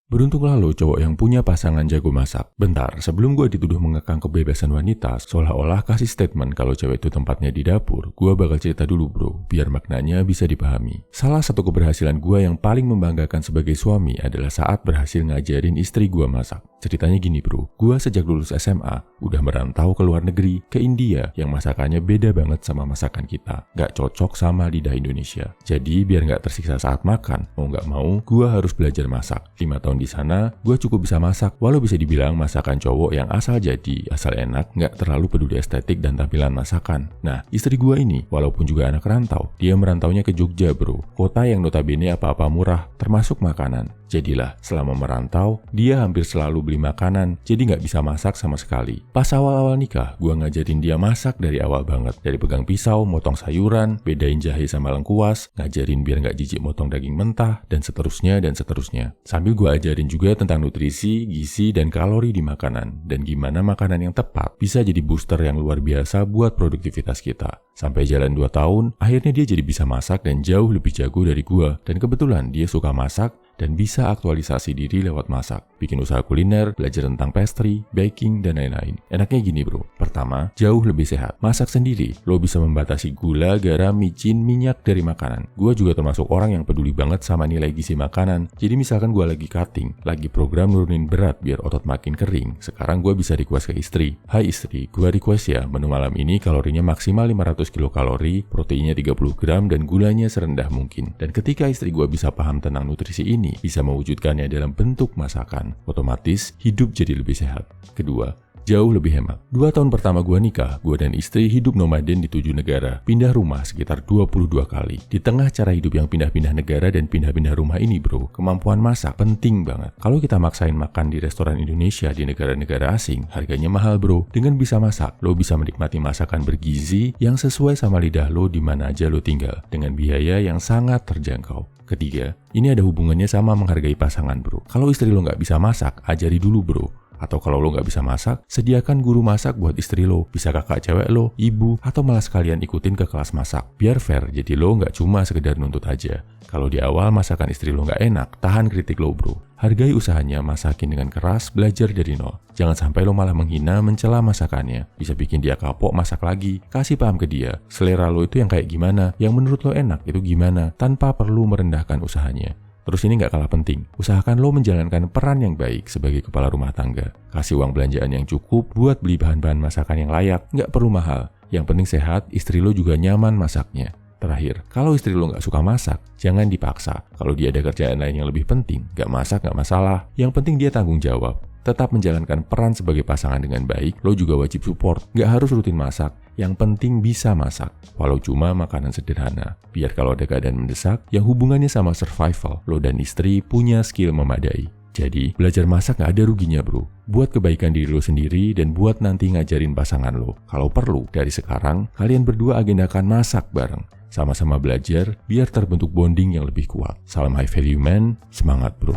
Beruntunglah lo cowok yang punya pasangan jago masak. Bentar, sebelum gue dituduh mengekang kebebasan wanita, seolah-olah kasih statement kalau cewek itu tempatnya di dapur, gue bakal cerita dulu bro, biar maknanya bisa dipahami. Salah satu keberhasilan gue yang paling membanggakan sebagai suami adalah saat berhasil ngajarin istri gue masak. Ceritanya gini bro, gue sejak lulus SMA, udah merantau ke luar negeri, ke India, yang masakannya beda banget sama masakan kita. Gak cocok sama lidah Indonesia. Jadi biar gak tersiksa saat makan, mau gak mau, gue harus belajar masak. 5 tahun di sana, gue cukup bisa masak, walau bisa dibilang masakan cowok yang asal jadi, asal enak, nggak terlalu peduli estetik dan tampilan masakan. Nah, istri gue ini, walaupun juga anak rantau, dia merantaunya ke Jogja bro, kota yang notabene apa-apa murah, termasuk makanan. Jadilah, selama merantau, dia hampir selalu beli makanan, jadi nggak bisa masak sama sekali. Pas awal-awal nikah, gue ngajarin dia masak dari awal banget. Dari pegang pisau, motong sayuran, bedain jahe sama lengkuas, ngajarin biar nggak jijik motong daging mentah, dan seterusnya dan seterusnya. Sambil gue ajarin juga tentang nutrisi, gizi, dan kalori di makanan, dan gimana makanan yang tepat bisa jadi booster yang luar biasa buat produktivitas kita. Sampai jalan 2 tahun, akhirnya dia jadi bisa masak dan jauh lebih jago dari gue. Dan kebetulan dia suka masak, dan bisa aktualisasi diri lewat masak, bikin usaha kuliner, belajar tentang pastry, baking, dan lain-lain. Enaknya gini bro, pertama, jauh lebih sehat. Masak sendiri, lo bisa membatasi gula, garam, micin, minyak dari makanan. Gue juga termasuk orang yang peduli banget sama nilai gizi makanan. Jadi misalkan gue lagi cutting, lagi program nurunin berat biar otot makin kering, sekarang gue bisa request ke istri. Hai istri, gue request ya, menu malam ini kalorinya maksimal 500 kilokalori, proteinnya 30 gram, dan gulanya serendah mungkin. Dan ketika istri gue bisa paham tentang nutrisi ini, bisa mewujudkannya dalam bentuk masakan, otomatis hidup jadi lebih sehat. Kedua, jauh lebih hemat. 2 tahun pertama gue nikah, gue dan istri hidup nomaden di 7 negara, pindah rumah sekitar 22 kali. Di tengah cara hidup yang pindah-pindah negara dan pindah-pindah rumah ini bro, kemampuan masak penting banget. Kalau kita maksain makan di restoran Indonesia di negara-negara asing, harganya mahal bro. Dengan bisa masak, lo bisa menikmati masakan bergizi yang sesuai sama lidah lo di mana aja lo tinggal, dengan biaya yang sangat terjangkau. Ketiga, ini ada hubungannya sama menghargai pasangan bro. Kalau istri lo nggak bisa masak, ajari dulu bro. Atau kalau lo nggak bisa masak, sediakan guru masak buat istri lo. Bisa kakak cewek lo, ibu, atau malah sekalian ikutin ke kelas masak. Biar fair, jadi lo nggak cuma sekedar nuntut aja. Kalau di awal masakan istri lo nggak enak, tahan kritik lo bro. Hargai usahanya, masakin dengan keras, belajar dari nol. Jangan sampai lo malah menghina, mencela masakannya. Bisa bikin dia kapok masak lagi. Kasih paham ke dia, selera lo itu yang kayak gimana, yang menurut lo enak itu gimana, tanpa perlu merendahkan usahanya. Terus ini nggak kalah penting, usahakan lo menjalankan peran yang baik sebagai kepala rumah tangga. Kasih uang belanjaan yang cukup buat beli bahan-bahan masakan yang layak, nggak perlu mahal. Yang penting sehat, istri lo juga nyaman masaknya. Terakhir, kalau istri lo nggak suka masak, jangan dipaksa. Kalau dia ada kerjaan lain yang lebih penting, nggak masak nggak masalah. Yang penting dia tanggung jawab. Tetap menjalankan peran sebagai pasangan dengan baik, lo juga wajib support. Nggak harus rutin masak, yang penting bisa masak. Walau cuma makanan sederhana. Biar kalau ada keadaan mendesak, yang hubungannya sama survival, lo dan istri punya skill memadai. Jadi, belajar masak nggak ada ruginya bro. Buat kebaikan diri lo sendiri dan buat nanti ngajarin pasangan lo. Kalau perlu, dari sekarang, kalian berdua agendakan masak bareng. Sama-sama belajar, biar terbentuk bonding yang lebih kuat. Salam high value man, semangat bro.